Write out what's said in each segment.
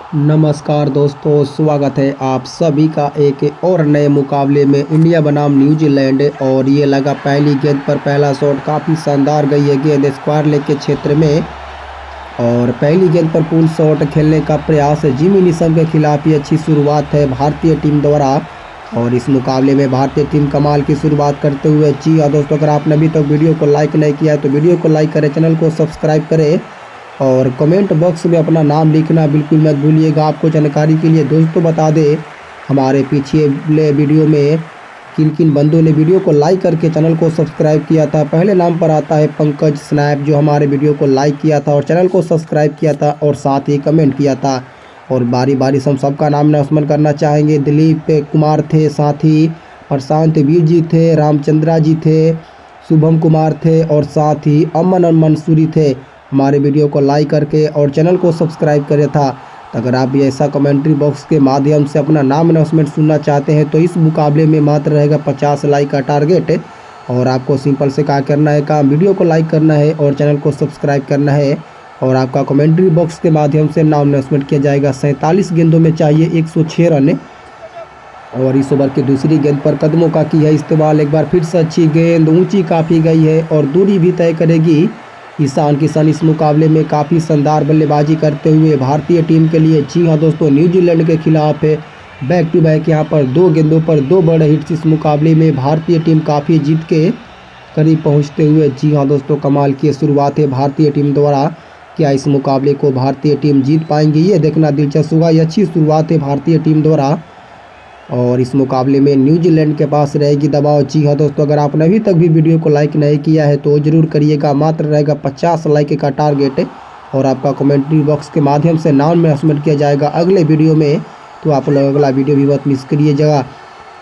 नमस्कार दोस्तों, स्वागत है आप सभी का एक और नए मुकाबले में। इंडिया बनाम न्यूजीलैंड और ये लगा पहली गेंद पर पहला शॉट काफ़ी शानदार गई है गेंद स्क्वायर लेग के क्षेत्र में। और पहली गेंद पर पुल शॉट खेलने का प्रयास है जिमी नीशम के खिलाफ। ये अच्छी शुरुआत है भारतीय टीम द्वारा और इस मुकाबले में भारतीय टीम कमाल की शुरुआत करते हुए। जी हाँ दोस्तों, अगर आपने अभी तक वीडियो को लाइक नहीं किया है तो वीडियो को लाइक करें, चैनल को सब्सक्राइब करें और कमेंट बॉक्स में अपना नाम लिखना बिल्कुल मत भूलिएगा। आपको जानकारी के लिए दोस्तों बता दें, हमारे पिछले वीडियो में किन किन बंदों ने वीडियो को लाइक करके चैनल को सब्सक्राइब किया था। पहले नाम पर आता है पंकज स्नैप, जो हमारे वीडियो को लाइक किया था और चैनल को सब्सक्राइब किया था और साथ ही कमेंट किया था। और बारी बारी से हम सबका नाम अनाउंसमेंट करना चाहेंगे। दिलीप कुमार थे, साथ ही प्रशांत वीर जी थे, रामचंद्रा जी थे, शुभम कुमार थे और साथ ही अमन मंसूरी थे। हमारे वीडियो को लाइक करके और चैनल को सब्सक्राइब करे था। तो अगर आप भी ऐसा कमेंट्री बॉक्स के माध्यम से अपना नाम अनाउंसमेंट सुनना चाहते हैं तो इस मुकाबले में मात्र रहेगा 50 लाइक का टारगेट। और आपको सिंपल से क्या करना है, काम वीडियो को लाइक करना है और चैनल को सब्सक्राइब करना है और आपका कमेंट्री बॉक्स के माध्यम से नाम अनाउंसमेंट किया जाएगा। 47 गेंदों में चाहिए 106 रन। और इस ओवर की दूसरी गेंद पर कदमों का की है इस्तेमाल। एक बार फिर से अच्छी गेंद ऊंची काफ़ी गई है और दूरी भी तय करेगी ईशान किशन। इस मुकाबले में काफ़ी शानदार बल्लेबाजी करते हुए भारतीय टीम के लिए। जी हाँ दोस्तों, न्यूजीलैंड के खिलाफ है बैक टू बैक यहाँ पर 2 गेंदों पर 2 बड़े हिट्स। इस मुकाबले में भारतीय टीम काफ़ी जीत के करीब पहुँचते हुए। जी हाँ दोस्तों, कमाल की शुरुआत है भारतीय टीम द्वारा। क्या इस मुकाबले को भारतीय टीम जीत पाएंगी, ये देखना दिलचस्प होगा। ये अच्छी शुरुआत है भारतीय टीम द्वारा और इस मुकाबले में न्यूजीलैंड के पास रहेगी दबाव। जी हाँ दोस्तों, अगर आपने अभी तक भी वीडियो को लाइक नहीं किया है तो ज़रूर करिएगा। मात्र रहेगा 50 लाइक का टारगेट और आपका कमेंट्री बॉक्स के माध्यम से नाम अनाउंसमेंट किया जाएगा अगले वीडियो में। तो आप लोग अगला वीडियो भी मत मिस करिएगा।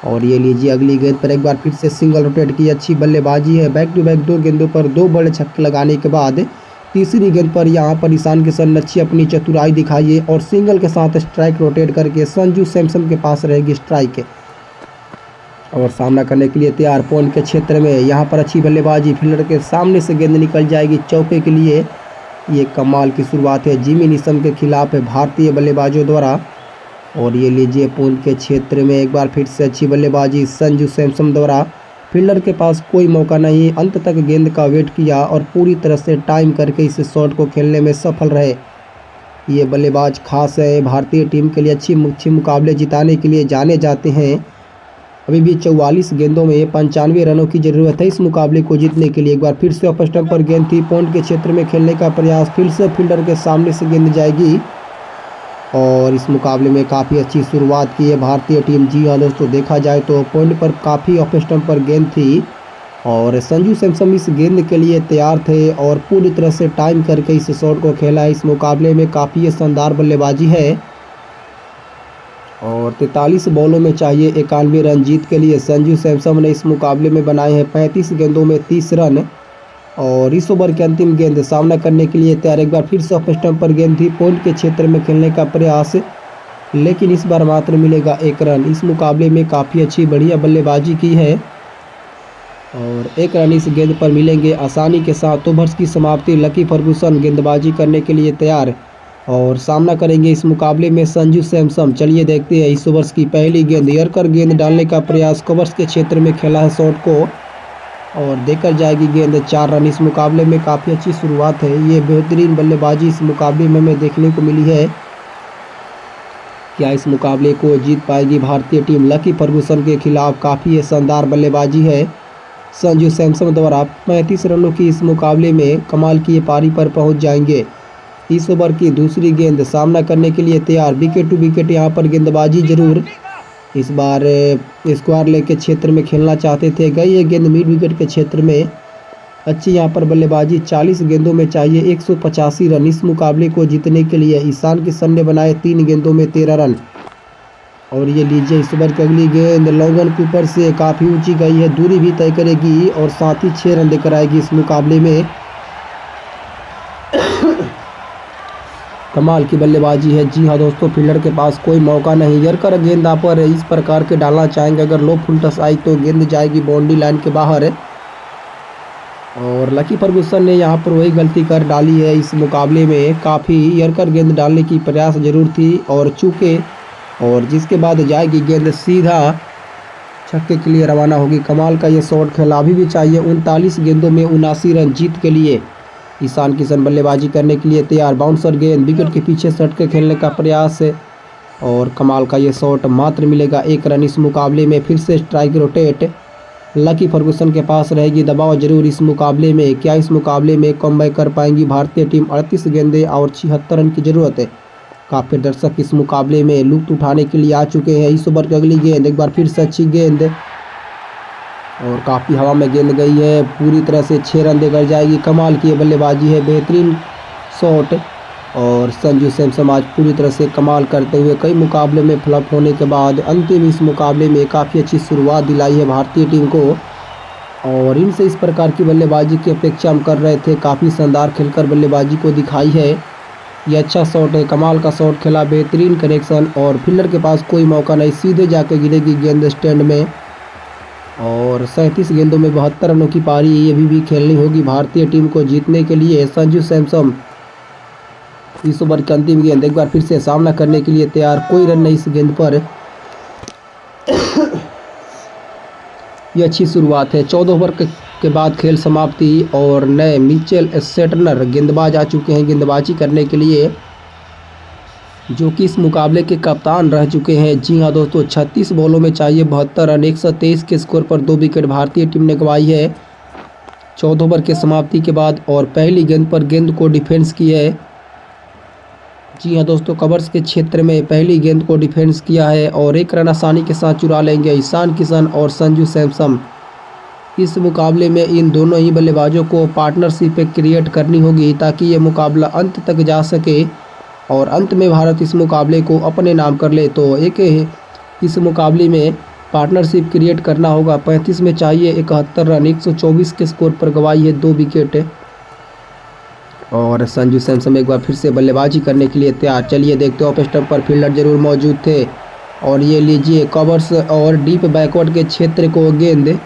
और ये लीजिए अगली गेंद पर एक बार फिर से सिंगल रोटेट की अच्छी बल्लेबाजी है। बैक टू बैक 2 गेंदों पर 2 बड़े छक्के लगाने के बाद तीसरी गेंद पर यहाँ पर ईशान किशन ने अच्छी अपनी चतुराई दिखाई है और सिंगल के साथ स्ट्राइक रोटेट करके संजू सैमसन के पास रहेगी स्ट्राइक और सामना करने के लिए तैयार। पॉइंट के क्षेत्र में यहाँ पर अच्छी बल्लेबाजी, फील्डर के सामने से गेंद निकल जाएगी चौके के लिए। ये कमाल की शुरुआत है जिमी नीशम के खिलाफ है भारतीय बल्लेबाजों द्वारा। और ये लीजिए पॉइंट के क्षेत्र में एक बार फिर से अच्छी बल्लेबाजी संजू सैमसन द्वारा। फील्डर के पास कोई मौका नहीं, अंत तक गेंद का वेट किया और पूरी तरह से टाइम करके इस शॉट को खेलने में सफल रहे। ये बल्लेबाज खास है भारतीय टीम के लिए, अच्छी मुकाबले जिताने के लिए जाने जाते हैं। अभी भी 44 गेंदों में 95 रनों की ज़रूरत है इस मुकाबले को जीतने के लिए। एक बार फिर से ऑफ स्टंप पर गेंद थी, पॉइंट के क्षेत्र में खेलने का प्रयास, फिर से फील्डर के सामने से गेंद जाएगी और इस मुकाबले में काफ़ी अच्छी शुरुआत की है भारतीय टीम। जी हाँ दोस्तों, देखा जाए तो पॉइंट पर काफ़ी ऑफ स्टंप पर गेंद थी और संजू सैमसन इस गेंद के लिए तैयार थे और पूरी तरह से टाइम करके इस शॉट को खेला है। इस मुकाबले में काफ़ी शानदार बल्लेबाजी है और 43 बॉलों में चाहिए 91 रन। जीत के लिए संजू सैमसन ने इस मुकाबले में बनाए हैं 35 गेंदों में 30 रन। और इस ओवर की अंतिम गेंद सामना करने के लिए तैयार। एक बार फिर से ऑफ स्टंप पर गेंद थी, पॉइंट के क्षेत्र में खेलने का प्रयास, लेकिन इस बार मात्र मिलेगा 1 रन। इस मुकाबले में काफ़ी अच्छी बढ़िया बल्लेबाजी की है और 1 रन इस गेंद पर मिलेंगे आसानी के साथ। ओवर्स की समाप्ति, लकी फर्गूसन गेंदबाजी करने के लिए तैयार और सामना करेंगे इस मुकाबले में संजू सैमसन। चलिए देखते हैं इस ओवर्स की पहली गेंद। यर्कर गेंद डालने का प्रयास, कवर्स के क्षेत्र में खेला है शॉट को और देकर जाएगी गेंद 4 रन। इस मुकाबले में काफ़ी अच्छी शुरुआत है। ये बेहतरीन बल्लेबाजी इस मुकाबले में हमें देखने को मिली है। क्या इस मुकाबले को जीत पाएगी भारतीय टीम? लकी फर्गूसन के खिलाफ काफ़ी शानदार बल्लेबाजी है संजू सैमसन द्वारा। 35 रनों की इस मुकाबले में कमाल की पारी पर पहुंच जाएंगे। इस ओवर की दूसरी गेंद सामना करने के लिए तैयार, विकेट टू विकेट यहाँ पर गेंदबाजी जरूर। इस बार स्क्वायर लेग के क्षेत्र में खेलना चाहते थे, गई ये गेंद मिड विकेट के क्षेत्र में। अच्छी यहाँ पर बल्लेबाजी, 40 गेंदों में चाहिए 185 रन। इस मुकाबले को जीतने के लिए ईशान किशन ने बनाए 3 गेंदों में 13 रन। और ये लीजिए इस ओवर की अगली गेंद लोगन के ऊपर से काफ़ी ऊंची गई है, दूरी भी तय करेगी और साथ ही 6 रन देकर आएगी इस मुकाबले में। कमाल की बल्लेबाजी है। जी हाँ दोस्तों, फील्डर के पास कोई मौका नहीं। यर्कर गेंद आप पर इस प्रकार के डालना चाहेंगे, अगर लो फुल टस आई तो गेंद जाएगी बाउंड्री लाइन के बाहर और लकी फर्गुसन ने यहाँ पर वही गलती कर डाली है। इस मुकाबले में काफ़ी यर्कर गेंद डालने की प्रयास जरूर थी और चूके, और जिसके बाद जाएगी गेंद सीधा छक्के के लिए रवाना होगी। कमाल का ये शॉट खेला, अभी भी चाहिए 39 गेंदों में 79 रन जीत के लिए। ईशान किशन बल्लेबाजी करने के लिए तैयार। बाउंसर गेंद विकेट के पीछे सट के खेलने का प्रयास है और कमाल का ये शॉट, मात्र मिलेगा 1 रन इस मुकाबले में। फिर से स्ट्राइक रोटेट, लकी फर्गुसन के पास रहेगी दबाव जरूर इस मुकाबले में। क्या इस मुकाबले में कमबैक कर पाएंगी भारतीय टीम? 38 गेंदें और 76 रन की जरूरत है। काफ़ी दर्शक इस मुकाबले में लुत्फ उठाने के लिए आ चुके हैं। इस ओवर की अगली गेंद एक बार फिर से अच्छी गेंद और काफ़ी हवा में गेंद गई है, पूरी तरह से 6 रन देकर जाएगी। कमाल की बल्लेबाजी है, बेहतरीन शॉट। और संजू सैमसन आज पूरी तरह से कमाल करते हुए कई मुकाबले में फ्लॉप होने के बाद अंतिम इस मुकाबले में काफ़ी अच्छी शुरुआत दिलाई है भारतीय टीम को, और इनसे इस प्रकार की बल्लेबाजी की अपेक्षा हम कर रहे थे। काफ़ी शानदार खेलकर बल्लेबाजी को दिखाई है। ये अच्छा शॉट है, कमाल का शॉट खेला, बेहतरीन कनेक्शन, और फील्डर के पास कोई मौका नहीं, सीधे जाके गिरेगी गेंद स्टैंड में। और 37 गेंदों में 72 रनों की पारी अभी भी खेलनी होगी भारतीय टीम को जीतने के लिए। संजू सैमसन इस ओवर की अंतिम गेंद एक बार फिर से सामना करने के लिए तैयार, कोई रन नहीं इस गेंद पर। ये अच्छी शुरुआत है। 14 ओवर के बाद खेल समाप्ति और नए मिचेल सेटनर गेंदबाज आ चुके हैं गेंदबाजी करने के लिए, जो कि इस मुकाबले के कप्तान रह चुके हैं। जी हाँ दोस्तों, 36 बॉलों में चाहिए 72 रन, 123 के स्कोर पर 2 विकेट भारतीय टीम ने गंवाई है 14 ओवर के समाप्ति के बाद, और पहली गेंद पर गेंद को डिफेंस की है। जी हाँ दोस्तों, कवर्स के क्षेत्र में पहली गेंद को डिफेंस किया है और 1 रन आसानी के साथ चुरा लेंगे ईशान किशन और संजू सैमसन। इस मुकाबले में इन दोनों ही बल्लेबाजों को पार्टनरशिप क्रिएट करनी होगी ताकि ये मुकाबला अंत तक जा सके और अंत में भारत इस मुकाबले को अपने नाम कर ले। तो इस मुकाबले में पार्टनरशिप क्रिएट करना होगा। 35 में चाहिए 71 रन, 124 के स्कोर पर गंवाई है 2 विकेट, और संजू सैमसन एक बार फिर से बल्लेबाजी करने के लिए तैयार। चलिए देखते हो, ऑफ स्टंप पर फील्डर जरूर मौजूद थे, और ये लीजिए कवर्स और डीप बैकवर्ड के क्षेत्र को गेंद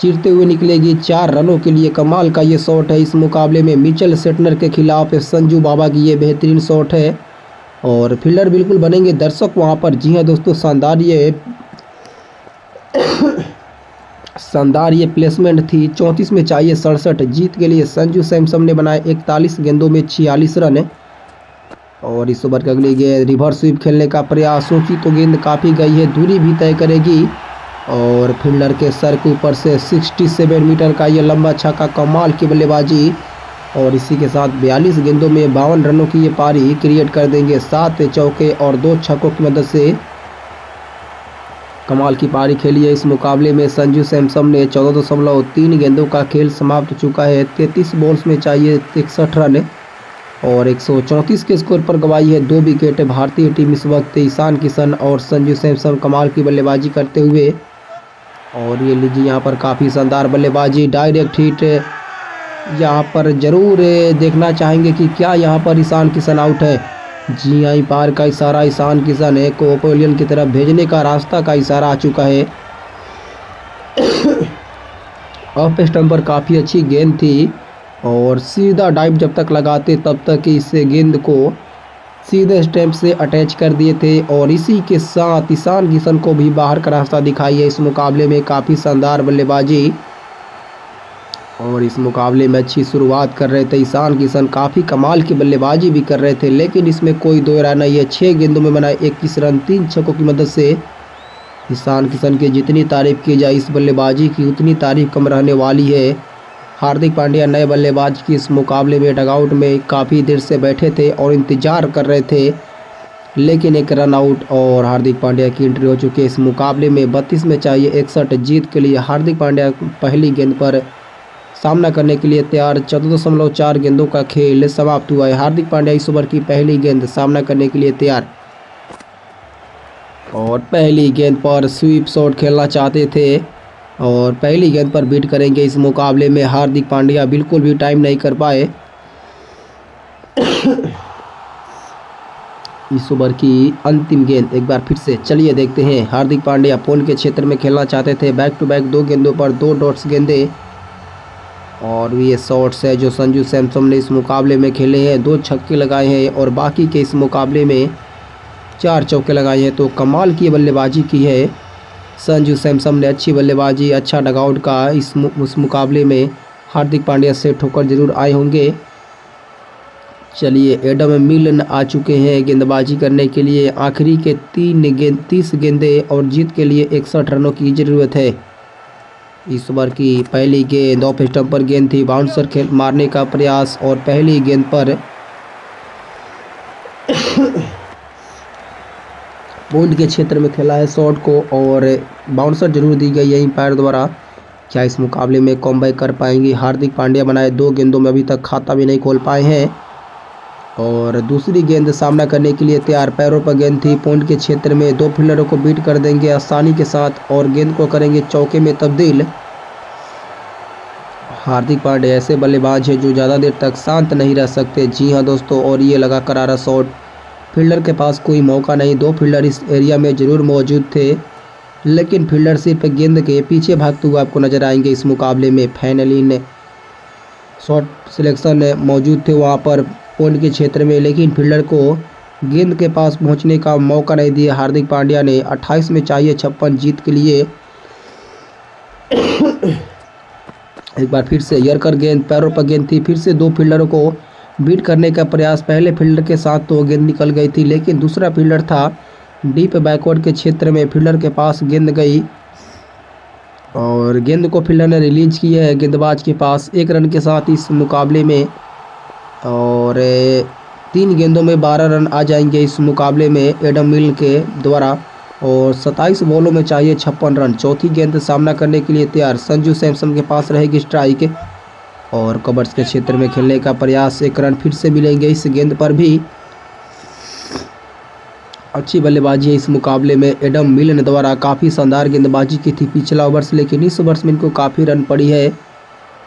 चीरते हुए निकलेगी 4 रनों के लिए। कमाल का ये शॉट है इस मुकाबले में मिचेल सेटनर के खिलाफ संजू बाबा की ये बेहतरीन शॉट है, और फील्डर बिल्कुल बनेंगे दर्शक वहाँ पर। जी हाँ दोस्तों, शानदार ये प्लेसमेंट थी। 34 में चाहिए 67 जीत के लिए। संजू सैमसन ने बनाए 41 गेंदों में 46 रन, और इस ओवर की अगली गेंद रिवर्स स्वीप खेलने का प्रयास, सोची तो गेंद काफ़ी गई है, दूरी भी तय करेगी, और फील्डर के सर के ऊपर से 67 मीटर का ये लंबा छक्का, कमाल की बल्लेबाजी, और इसी के साथ 42 गेंदों में 52 रनों की ये पारी क्रिएट कर देंगे। 7 चौके और 2 छक्कों की मदद से कमाल की पारी खेली है इस मुकाबले में संजू सैमसन ने। 14.3 गेंदों का खेल समाप्त हो चुका है। 33 बॉल्स में चाहिए 61 रन और 134 के स्कोर पर गंवाई है 2 विकेट भारतीय टीम इस वक्त। ईशान किशन और संजू सैमसन कमाल की बल्लेबाजी करते हुए, और ये लीजिए यहाँ पर काफ़ी शानदार बल्लेबाजी, डायरेक्ट हिट। यहाँ पर ज़रूर देखना चाहेंगे कि क्या यहाँ पर ईशान किशन आउट है। जी हाँ, पार का इशारा ईशान किशन है को पवेलियन की तरफ भेजने का रास्ता का इशारा आ चुका है। ऑफ स्टंप पर काफ़ी अच्छी गेंद थी और सीधा डाइव जब तक लगाते तब तक इस गेंद को सीधे स्टंप से अटैच कर दिए थे, और इसी के साथ ईशान किशन को भी बाहर का रास्ता दिखाई है इस मुकाबले में। काफ़ी शानदार बल्लेबाजी और इस मुकाबले में अच्छी शुरुआत कर रहे थे ईशान किशन, काफ़ी कमाल की बल्लेबाजी भी कर रहे थे, लेकिन इसमें कोई दो राय नहीं है। 6 गेंदों में बनाए 21 रन 3 छक्कों की मदद से। ईशान किशन की जितनी तारीफ की जाए इस बल्लेबाजी की उतनी तारीफ कम रहने वाली है। हार्दिक पांड्या नए बल्लेबाज की इस मुकाबले में डगआउट में काफ़ी देर से बैठे थे और इंतज़ार कर रहे थे, लेकिन एक रन आउट और हार्दिक पांड्या की एंट्री हो चुकी है इस मुकाबले में। 32 में चाहिए 61 जीत के लिए। हार्दिक पांड्या पहली गेंद पर सामना करने के लिए तैयार। 14.4 गेंदों का खेल समाप्त हुआ है। हार्दिक पांड्या इस ओवर की पहली गेंद सामना करने के लिए तैयार, और पहली गेंद पर स्वीप शॉट खेलना चाहते थे और पहली गेंद पर बीट करेंगे इस मुकाबले में। हार्दिक पांड्या बिल्कुल भी टाइम नहीं कर पाए। इस ओवर की अंतिम गेंद एक बार फिर से चलिए देखते हैं। हार्दिक पांड्या पोल के क्षेत्र में खेलना चाहते थे। बैक टू बैक 2 गेंदों पर 2 डॉट्स गेंदे, और ये शॉट्स है जो संजू सैमसन ने इस मुकाबले में खेले हैं। 2 छक्के लगाए हैं और बाकी के इस मुकाबले में 4 चौके लगाए हैं। तो कमाल की बल्लेबाजी की है संजू सैमसन ने, अच्छी बल्लेबाजी, अच्छा डगआउट का उस मुकाबले में हार्दिक पांड्या से ठोकर जरूर आए होंगे। चलिए, एडम मिलन आ चुके हैं गेंदबाजी करने के लिए। आखिरी के 30 गेंदें और जीत के लिए 61 रनों की ज़रूरत है। इस ओवर की पहली गेंद ऑफ स्टंप पर गेंद थी, बाउंसर मारने का प्रयास और पहली गेंद पर पॉइंट के क्षेत्र में खेला है शॉट को और बाउंसर जरूर दी गई है एम्पायर द्वारा। क्या इस मुकाबले में कमबैक कर पाएंगे हार्दिक पांड्या? बनाए 2 गेंदों में अभी तक खाता भी नहीं खोल पाए हैं और दूसरी गेंद सामना करने के लिए तैयार। पैरों पर गेंद थी, पॉइंट के क्षेत्र में 2 फील्डरों को बीट कर देंगे आसानी के साथ और गेंद को करेंगे चौके में तब्दील। हार्दिक पांड्या ऐसे बल्लेबाज है जो ज़्यादा देर तक शांत नहीं रह सकते। जी हाँ दोस्तों, और ये लगा करारा शॉट, फील्डर के पास कोई मौका नहीं। 2 फील्डर इस एरिया में ज़रूर मौजूद थे लेकिन फील्डर सिर्फ गेंद के पीछे भागते हुए आपको नजर आएंगे इस मुकाबले में। फाइनली ने शॉट सिलेक्शन मौजूद थे वहाँ पर पॉइंट के क्षेत्र में, लेकिन फील्डर को गेंद के पास पहुंचने का मौका नहीं दिया हार्दिक पांड्या ने। 28 में चाहिए 56 जीत के लिए। एक बार फिर से यर्कर गेंद, पैरों पर गेंद थी, फिर से 2 फील्डरों को बीट करने का प्रयास। पहले फील्डर के साथ तो गेंद निकल गई थी लेकिन दूसरा फील्डर था डीप बैकवर्ड के क्षेत्र में, फील्डर के पास गेंद गई और गेंद को फील्डर ने रिलीज किया है गेंदबाज के पास 1 रन के साथ इस मुकाबले में। और 3 गेंदों में 12 रन आ जाएंगे इस मुकाबले में एडम मिलन के द्वारा और 27 बॉलों में चाहिए 56 रन। चौथी गेंद सामना करने के लिए तैयार, संजू सैमसन के पास रहेगी स्ट्राइक और कवर्स के क्षेत्र में खेलने का प्रयास। 1 रन फिर से मिलेंगे इस गेंद पर भी। अच्छी बल्लेबाजी है इस मुकाबले में एडम मिलन द्वारा, काफ़ी शानदार गेंदबाजी की थी पिछला ओवर्स, लेकिन इस ओवर्स में इनको काफ़ी रन पड़ी है।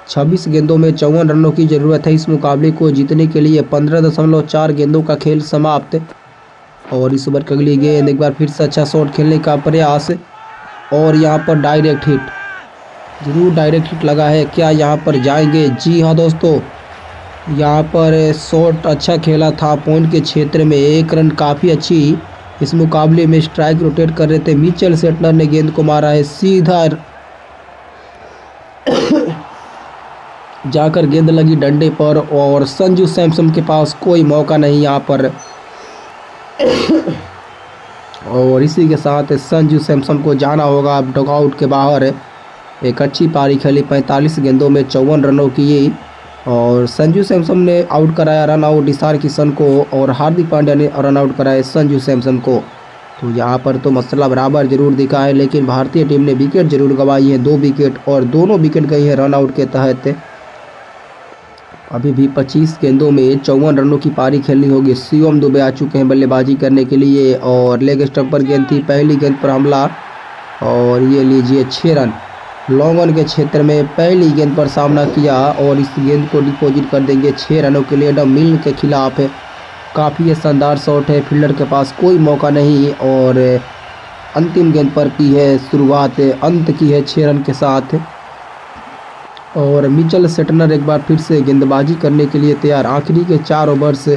26 गेंदों में 54 रनों की ज़रूरत है इस मुकाबले को जीतने के लिए। 15.4 गेंदों का खेल समाप्त और इस ओवर की अगली गेंद, एक बार फिर से अच्छा शॉट खेलने का प्रयास और यहाँ पर डायरेक्ट हिट, जरूर डायरेक्ट हिट लगा है। क्या यहाँ पर जाएंगे? जी हाँ दोस्तों, यहाँ पर शॉट अच्छा खेला था पॉइंट के क्षेत्र में। 1 रन काफ़ी अच्छी इस मुकाबले में स्ट्राइक रोटेट कर रहे थे। मिचेल सेटनर ने गेंद को मारा है सीधा जाकर गेंद लगी डंडे पर और संजू सैमसन के पास कोई मौका नहीं यहाँ पर। और इसी के साथ संजू सैमसन को जाना होगा अब डगआउट के बाहर। एक अच्छी पारी खेली, 45 गेंदों में 54 रनों की और संजू सैमसन ने आउट कराया रन आउट ईशान किशन को और हार्दिक पांड्या ने रन आउट कराया संजू सैमसन को। तो यहाँ पर तो मसला बराबर जरूर दिखा है, लेकिन भारतीय टीम ने विकेट जरूर गंवाई है, 2 विकेट और दोनों विकेट गई है रन आउट के तहत। अभी भी 25 गेंदों में 54 रनों की पारी खेलनी होगी। शिवम दुबे आ चुके हैं बल्लेबाजी करने के लिए और लेग स्टंप पर गेंद थी, पहली गेंद पर हमला और ये लीजिए 6 रन। लॉन्ग ऑन के क्षेत्र में पहली गेंद पर सामना किया और इस गेंद को डिपॉजिट कर देंगे 6 रनों के लिए एडम मिलन के खिलाफ। काफ़ी शानदार शॉट है, फील्डर के पास कोई मौका नहीं और अंतिम गेंद पर की है शुरुआत, अंत की है 6 रन के साथ। और मिचेल सेटनर एक बार फिर से गेंदबाजी करने के लिए तैयार। आखिरी के 4 ओवर्स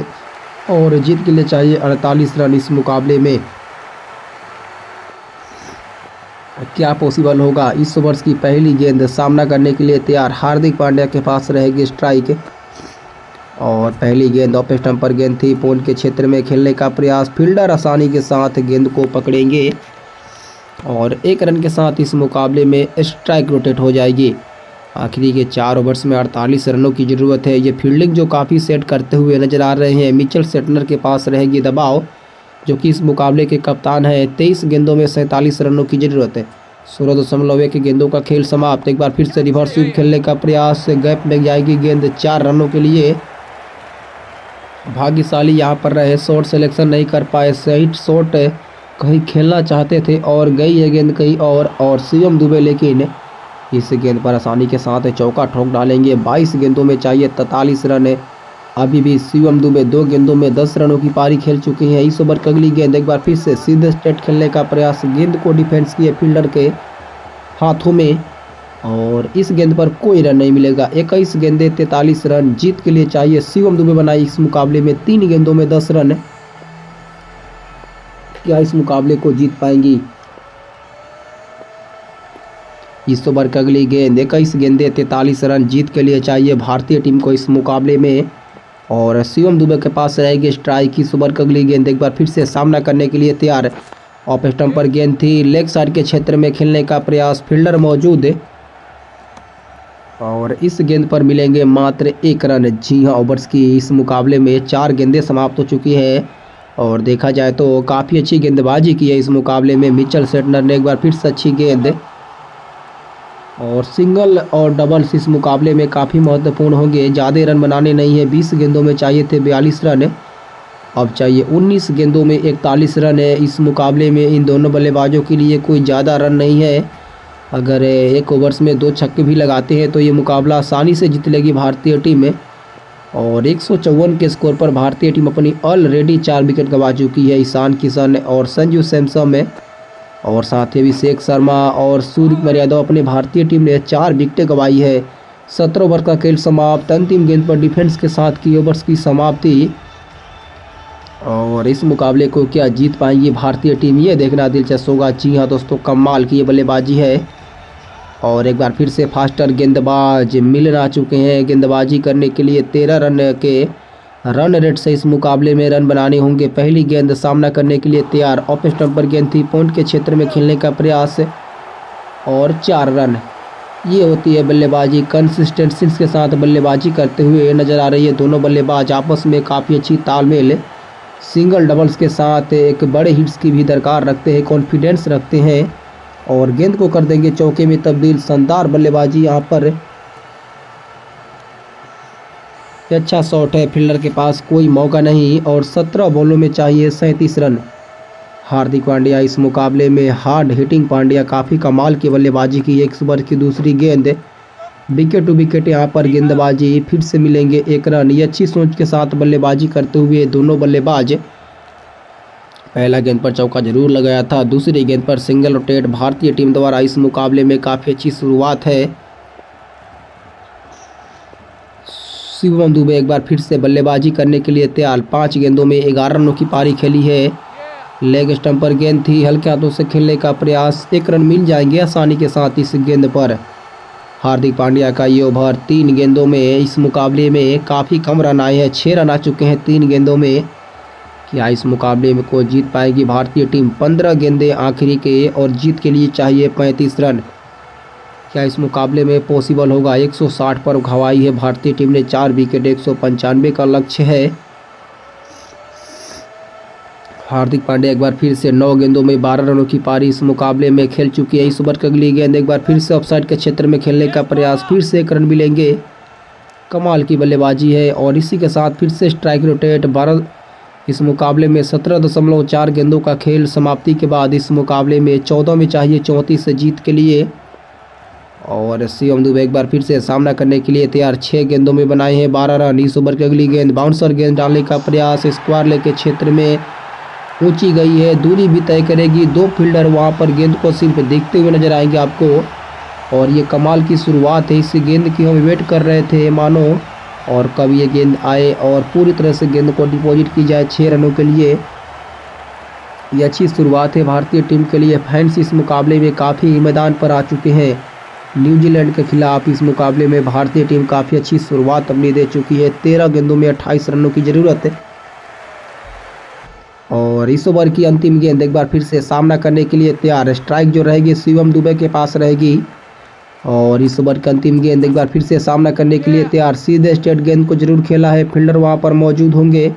और जीत के लिए चाहिए 48 रन इस मुकाबले में। क्या पॉसिबल होगा? इस ओवर्स की पहली गेंद सामना करने के लिए तैयार, हार्दिक पांड्या के पास रहेगी स्ट्राइक और पहली गेंद ऑफ स्टंप पर गेंद थी, पॉइंट के क्षेत्र में खेलने का प्रयास। फील्डर आसानी के साथ गेंद को पकड़ेंगे और 1 रन के साथ इस मुकाबले में स्ट्राइक रोटेट हो जाएगी। आखिरी के 4 ओवर्स में 48 रनों की ज़रूरत है। ये फील्डिंग जो काफ़ी सेट करते हुए नजर आ रहे हैं। मिचेल सेटनर के पास रहेगी दबाव, जो कि इस मुकाबले के कप्तान है। 23 गेंदों में 47 रनों की ज़रूरत है। 16.1 गेंदों का खेल समाप्त। एक बार फिर से रिवर्स स्वीप खेलने का प्रयास, गैप में जाएगी गेंद 4 रनों के लिए। भाग्यशाली यहाँ पर रहे, शॉट सिलेक्शन नहीं कर पाए। सही शॉट कहीं खेलना चाहते थे और गई है गेंद कहीं और शिवम दुबे लेकिन इस गेंद पर आसानी के साथ चौका ठोक डालेंगे। 22 गेंदों में चाहिए 43 रन। अभी भी शिवम दुबे 2 गेंदों में 10 रनों की पारी खेल चुके हैं। इस ओवर की अगली गेंद, एक बार फिर से सीधे स्ट्रेट खेलने का प्रयास, गेंद को डिफेंस किए फील्डर के हाथों में और इस गेंद पर कोई रन नहीं मिलेगा। 21 गेंदे 43 रन जीत के लिए चाहिए। शिवम दुबे बनाई इस मुकाबले में 3 गेंदों में 10 रन। क्या इस मुकाबले को जीत पाएंगी? इस ओवर की अगली गेंद 21 गेंदे 43 रन जीत के लिए चाहिए भारतीय टीम को इस मुकाबले में। और शिवम दुबे के पास रहेगी स्ट्राइक। इस ओवर की अगली गेंद एक बार फिर से सामना करने के लिए तैयार। ऑफ स्टंप पर गेंद थी, लेग साइड के क्षेत्र में खेलने का प्रयास, फील्डर मौजूद है और इस गेंद पर मिलेंगे मात्र 1 रन। जी हाँ, ओवर्स की इस मुकाबले में 4 गेंदें समाप्त हो चुकी है और देखा जाए तो काफ़ी अच्छी गेंदबाजी की है इस मुकाबले में मिचेल सेटनर ने। एक बार फिर से अच्छी गेंद और सिंगल और डबल्स इस मुकाबले में काफ़ी महत्वपूर्ण होंगे। ज़्यादा रन बनाने नहीं है। 20 गेंदों में चाहिए थे 42 रन, अब चाहिए 19 गेंदों में 41 रन है। इस मुकाबले में इन दोनों बल्लेबाजों के लिए कोई ज़्यादा रन नहीं है। अगर एक ओवर्स में 2 छक्के भी लगाते हैं तो ये मुकाबला आसानी से जीत लेगी भारतीय टीम में। और 154 के स्कोर पर भारतीय टीम अपनी ऑलरेडी 4 विकेट गंवा चुकी है। ईशान किशन और संजू सैमसन में और साथ ही अभिषेक शर्मा और सूर्य कुमार यादव अपने भारतीय टीम ने 4 विकेटें गंवाई है। 17 ओवर का खेल समाप्त। अंतिम गेंद पर डिफेंस के साथ की ओवर्स की समाप्ति। और इस मुकाबले को क्या जीत पाएंगी भारतीय टीम, ये देखना दिलचस्प होगा। जी हाँ दोस्तों, कमाल की ये बल्लेबाजी है और एक बार फिर से फास्टर गेंदबाज मिलर आ चुके हैं गेंदबाजी करने के लिए। 13 रन के रन रेट से इस मुकाबले में रन बनाने होंगे। पहली गेंद सामना करने के लिए तैयार। ऑफ स्टंप पर गेंद थी, पॉइंट के क्षेत्र में खेलने का प्रयास और 4 रन। ये होती है बल्लेबाजी। कंसिस्टेंसी के साथ बल्लेबाजी करते हुए नजर आ रही है दोनों बल्लेबाज। आपस में काफ़ी अच्छी तालमेल, सिंगल डबल्स के साथ एक बड़े हिट्स की भी दरकार रखते हैं, कॉन्फिडेंस रखते हैं और गेंद को कर देंगे चौके में तब्दील। शानदार बल्लेबाजी यहाँ पर। अच्छा शॉट है, फील्डर के पास कोई मौका नहीं और 17 बॉलों में चाहिए 37 रन। हार्दिक पांड्या इस मुकाबले में हार्ड हिटिंग पांड्या काफ़ी कमाल की बल्लेबाजी की। 1 ओवर की दूसरी गेंद, विकेट टू विकेट यहाँ पर गेंदबाजी, फिर से मिलेंगे 1 रन। ये अच्छी सोच के साथ बल्लेबाजी करते हुए दोनों बल्लेबाज। पहला गेंद पर चौका जरूर लगाया था, दूसरी गेंद पर सिंगल रोटेट भारतीय टीम द्वारा। इस मुकाबले में काफ़ी अच्छी शुरुआत है। शिवम दुबे एक बार फिर से बल्लेबाजी करने के लिए तैयार। 5 गेंदों में 11 रनों की पारी खेली है। लेग स्टंप पर गेंद थी, हल्के हाथों से खेलने का प्रयास। 1 रन मिल जाएंगे आसानी के साथ इस गेंद पर। हार्दिक पांड्या का ये ओवर 3 गेंदों में इस मुकाबले में काफ़ी कम रन आए हैं। 6 रन आ चुके हैं 3 गेंदों में। क्या इस मुकाबले में को जीत पाएगी भारतीय टीम? 15 गेंदें आखिरी के और जीत के लिए चाहिए 35 रन। क्या इस मुकाबले में पॉसिबल होगा? 160 पर गंवाई है भारतीय टीम ने 4 विकेट। 195 का लक्ष्य है। हार्दिक पांड्या एक बार फिर से 9 गेंदों में 12 रनों की पारी इस मुकाबले में खेल चुकी है। इस ओवर की अगली गेंद एक बार फिर से ऑफसाइड के क्षेत्र में खेलने का प्रयास, फिर से 1 रन मिलेंगे। कमाल की बल्लेबाजी है और इसी के साथ फिर से स्ट्राइक रोटेट। 12 इस मुकाबले में 17.4 गेंदों का खेल समाप्ति के बाद इस मुकाबले में 14 में चाहिए 34 जीत के लिए। और शिवम दुबे एक बार फिर से सामना करने के लिए तैयार। 6 गेंदों में बनाए हैं 12 रन। इस ओवर की अगली गेंद बाउंसर गेंद डालने का प्रयास, स्क्वायर लेग के क्षेत्र में ऊंची गई है, दूरी भी तय करेगी। 2 फील्डर वहां पर गेंद को सिर्फ देखते हुए नजर आएंगे आपको। और ये कमाल की शुरुआत है, इस गेंद की हम वेट कर रहे थे मानो, और कब ये गेंद आए और पूरी तरह से गेंद को डिपॉजिट की जाए 6 रनों के लिए। ये अच्छी शुरुआत है भारतीय टीम के लिए। फैंस इस मुकाबले में काफ़ी मैदान पर आ चुके हैं। न्यूजीलैंड के खिलाफ इस मुकाबले में भारतीय टीम काफ़ी अच्छी शुरुआत अपनी दे चुकी है। 13 गेंदों में 28 रनों की ज़रूरत है। और इस ओवर की अंतिम गेंद एक बार फिर से सामना करने के लिए तैयार। स्ट्राइक जो रहेगी शिवम दुबे के पास रहेगी। और इस ओवर की अंतिम गेंद एक बार फिर से सामना करने के लिए तैयार। सीधे स्ट्रेट गेंद को जरूर खेला है, फील्डर वहां पर मौजूद होंगे।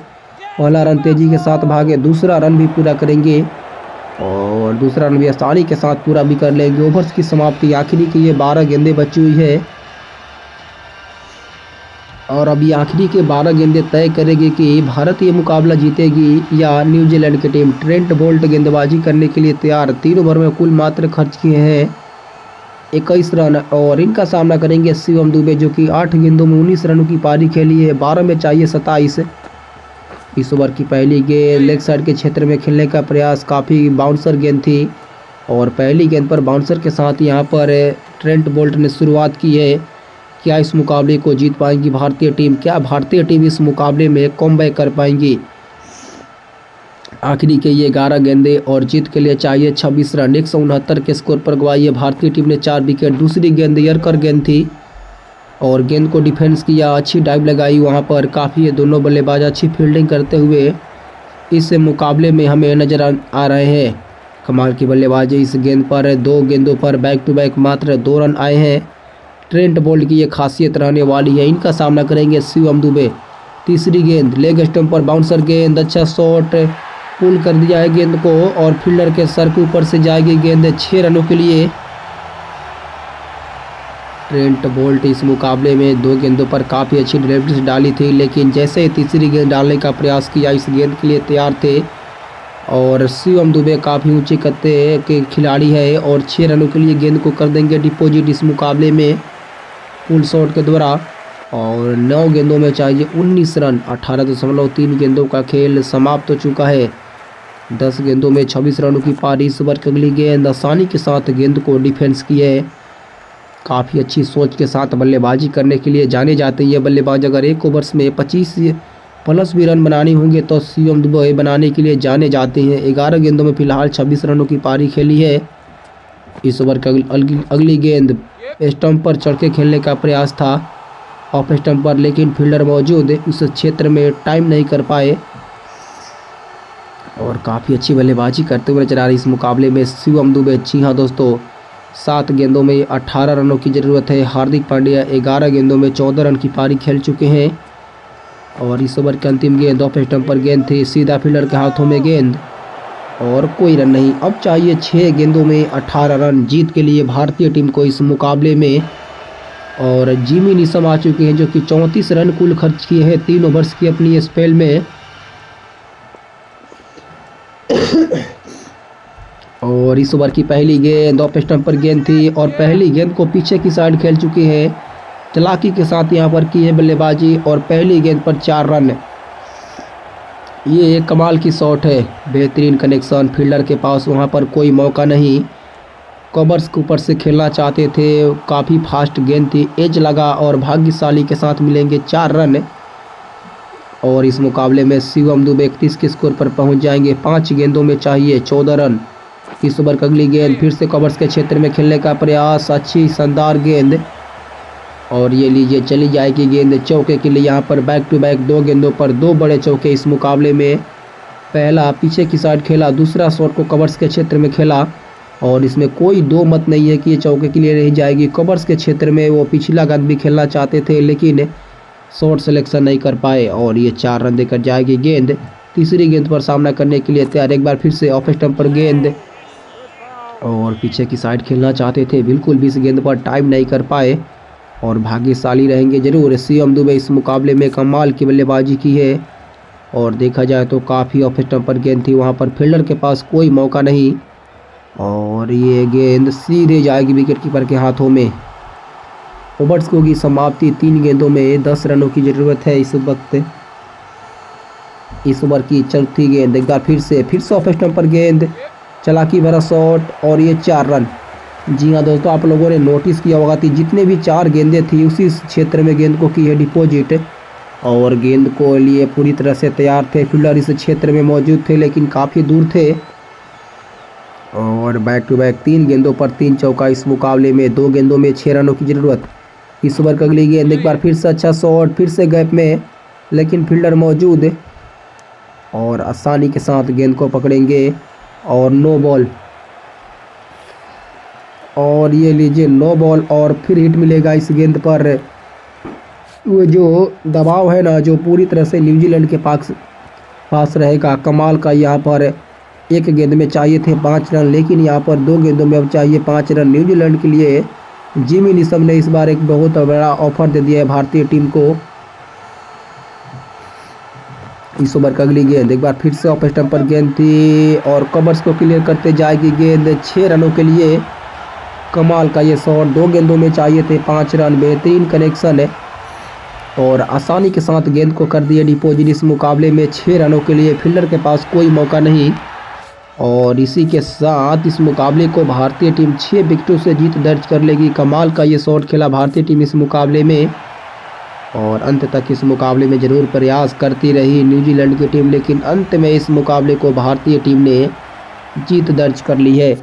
पहला रन तेजी के साथ भागे, दूसरा रन भी पूरा करेंगे और दूसरा रन भी आसानी के साथ पूरा भी कर लेंगे। ओवर्स की समाप्ति आखिरी की ये 12 गेंदें बची हुई है और अभी आखिरी के 12 गेंदें तय करेगी कि भारत ये मुकाबला जीतेगी या न्यूजीलैंड की टीम। ट्रेंट बोल्ट गेंदबाजी करने के लिए तैयार। 3 ओवर में कुल मात्र खर्च किए हैं 21 रन और इनका सामना करेंगे शिवम दुबे, जो कि 8 गेंदों में 19 रनों की पारी खेली है। 12 में चाहिए 27। इस ओवर की पहली गेंद लेग साइड के क्षेत्र में खेलने का प्रयास, काफ़ी बाउंसर गेंद थी और पहली गेंद पर बाउंसर के साथ यहाँ पर ट्रेंट बोल्ट ने शुरुआत की है। क्या इस मुकाबले को जीत पाएंगी भारतीय टीम? क्या भारतीय टीम इस मुकाबले में कमबैक कर पाएंगी? आखिरी के ये 11 गेंदे और जीत के लिए चाहिए 26 रन। 169 के स्कोर पर गवाई है भारतीय टीम ने 4 विकेट। दूसरी गेंद यर्कर गेंद थी और गेंद को डिफेंस किया, अच्छी डाइव लगाई वहाँ पर। काफ़ी ये दोनों बल्लेबाज अच्छी फील्डिंग करते हुए इस मुकाबले में हमें नज़र आ रहे हैं। कमाल की बल्लेबाजी इस गेंद पर। 2 गेंदों पर बैक टू बैक मात्र 2 रन आए हैं। ट्रेंट बोल्ट की ये खासियत रहने वाली है। इनका सामना करेंगे शिवम दुबे। तीसरी गेंद लेग स्टंप पर बाउंसर गेंद, अच्छा शॉट, पुल कर दिया है गेंद को और फील्डर के सर के ऊपर से जाएगी गेंद 6 रनों के लिए। ट्रेंट बोल्ट इस मुकाबले में 2 गेंदों पर काफ़ी अच्छी डिलीवरीज डाली थी, लेकिन जैसे ही तीसरी गेंद डालने का प्रयास किया इस गेंद के लिए तैयार थे। और शिवम दुबे काफ़ी ऊंचे कत्ते के खिलाड़ी है और 6 रनों के लिए गेंद को कर देंगे डिपॉजिट इस मुकाबले में पुल शॉट के द्वारा। और 9 गेंदों में चाहिए 19 रन। 18.3 गेंदों का खेल समाप्त हो चुका है। 10 गेंदों में 26 रनों की पारी। इस ओवर की अगली गेंद आसानी के साथ गेंद को डिफेंस की है। काफ़ी अच्छी सोच के साथ बल्लेबाजी करने के लिए जाने जाते हैं ये बल्लेबाज। अगर एक ओवर्स में 25 प्लस भी रन बनाने होंगे तो शिवम दुबे बनाने के लिए जाने जाते हैं। 11 गेंदों में फिलहाल 26 रनों की पारी खेली है। इस ओवर की अगली गेंद स्टंप पर चढ़ के खेलने का प्रयास था ऑफ स्टंप पर, लेकिन फील्डर मौजूद उस क्षेत्र में टाइम नहीं कर पाए और काफ़ी अच्छी बल्लेबाजी करते हुए नजर आ रही इस मुकाबले में शिवम दुबे। जी हाँ दोस्तों, 7 गेंदों में 18 रनों की ज़रूरत है। हार्दिक पांड्या 11 गेंदों में 14 रन की पारी खेल चुके हैं। और इस ओवर की अंतिम गेंद ऑफ स्टंप पर गेंद थी, सीधा फील्डर के हाथों में गेंद और कोई रन नहीं। अब चाहिए 6 गेंदों में 18 रन जीत के लिए भारतीय टीम को इस मुकाबले में। और जिमी निशम आ चुके हैं जो कि 34 रन कुल खर्च किए हैं 3 ओवर्स की अपनी स्पेल में। और इस ओवर की पहली गेंद ऑफ स्टंप पर गेंद थी और पहली गेंद को पीछे की साइड खेल चुके हैं। चालाकी के साथ यहां पर की है बल्लेबाजी और पहली गेंद पर 4 रन। ये एक कमाल की शॉट है, बेहतरीन कनेक्शन। फील्डर के पास वहां पर कोई मौका नहीं, कवर्स के ऊपर से खेलना चाहते थे। काफ़ी फास्ट गेंद थी, एज लगा और भाग्यशाली के साथ मिलेंगे 4 रन। और इस मुकाबले में शिवम दुबे 31 के स्कोर पर पहुंच जाएंगे। 5 गेंदों में चाहिए 14 रन। इस ओवर की अगली गेंद फिर से कवर्स के क्षेत्र में खेलने का प्रयास, अच्छी शानदार गेंद और ये लीजिए चली जाएगी गेंद चौके के लिए। यहाँ पर बैक टू बैक 2 गेंदों पर 2 बड़े चौके इस मुकाबले में। पहला पीछे की साइड खेला, दूसरा शॉट को कवर्स के क्षेत्र में खेला और इसमें कोई 2 मत नहीं है कि ये चौके के लिए रह जाएगी। कवर्स के क्षेत्र में वो पिछला गेंद भी खेलना चाहते थे लेकिन शॉट सिलेक्शन नहीं कर पाए और ये 4 रन देकर जाएगी गेंद। तीसरी गेंद पर सामना करने के लिए तैयार, एक बार फिर से ऑफ स्टंप पर गेंद और पीछे की साइड खेलना चाहते थे, बिल्कुल भी इस गेंद पर टाइम नहीं कर पाए और भाग्यशाली रहेंगे जरूर। शिवम दुबे इस मुकाबले में कमाल की बल्लेबाजी की है और देखा जाए तो काफ़ी ऑफ स्टंप पर गेंद थी, वहाँ पर फील्डर के पास कोई मौका नहीं और ये गेंद सीधे जाएगी विकेट कीपर के हाथों में। ओवर्स की होगी समाप्ति। 3 गेंदों में 10 रनों की ज़रूरत है इस वक्त। इस ओवर की चौथी गेंद, एक बार फिर से ऑफ स्टंप पर गेंद, चालाकी भरा शॉट और ये 4 रन। जी हाँ दोस्तों, आप लोगों ने नोटिस किया होगा कि जितने भी 4 गेंदें थी उसी क्षेत्र में गेंद को की है डिपॉजिट और गेंद को लिए पूरी तरह से तैयार थे। फील्डर इस क्षेत्र में मौजूद थे लेकिन काफ़ी दूर थे और बैक टू बैक 3 गेंदों पर 3 चौका इस मुकाबले में। 2 गेंदों में 6 रनों की ज़रूरत। इस ओवर की अगली गेंद, एक बार फिर से अच्छा शॉट, फिर से गैप में लेकिन फील्डर मौजूद और आसानी के साथ गेंद को पकड़ेंगे और नो बॉल और ये लीजिए नो बॉल और फिर हिट मिलेगा इस गेंद पर। वो जो दबाव है ना जो पूरी तरह से न्यूजीलैंड के पास रहेगा। कमाल का यहाँ पर 1 गेंद में चाहिए थे 5 रन लेकिन यहाँ पर 2 गेंदों में अब चाहिए 5 रन न्यूजीलैंड के लिए। जिमी निशम ने इस बार एक बहुत बड़ा ऑफर दे दिया है भारतीय टीम को। इस ओवर की अगली गेंद, एक बार फिर से ऑफ स्टंप पर गेंद थी और कवर्स को क्लियर करते जाएगी गेंद 6 रनों के लिए। कमाल का ये शॉट, 2 गेंदों में चाहिए थे 5 रन। बेहतरीन कनेक्शन है और आसानी के साथ गेंद को कर दिए डिपॉजिट इस मुकाबले में 6 रनों के लिए। फील्डर के पास कोई मौका नहीं और इसी के साथ इस मुकाबले को भारतीय टीम 6 विकेटों से जीत दर्ज कर लेगी। कमाल का ये शॉट खेला भारतीय टीम इस मुकाबले में और अंत तक इस मुकाबले में ज़रूर प्रयास करती रही न्यूजीलैंड की टीम, लेकिन अंत में इस मुकाबले को भारतीय टीम ने जीत दर्ज कर ली है।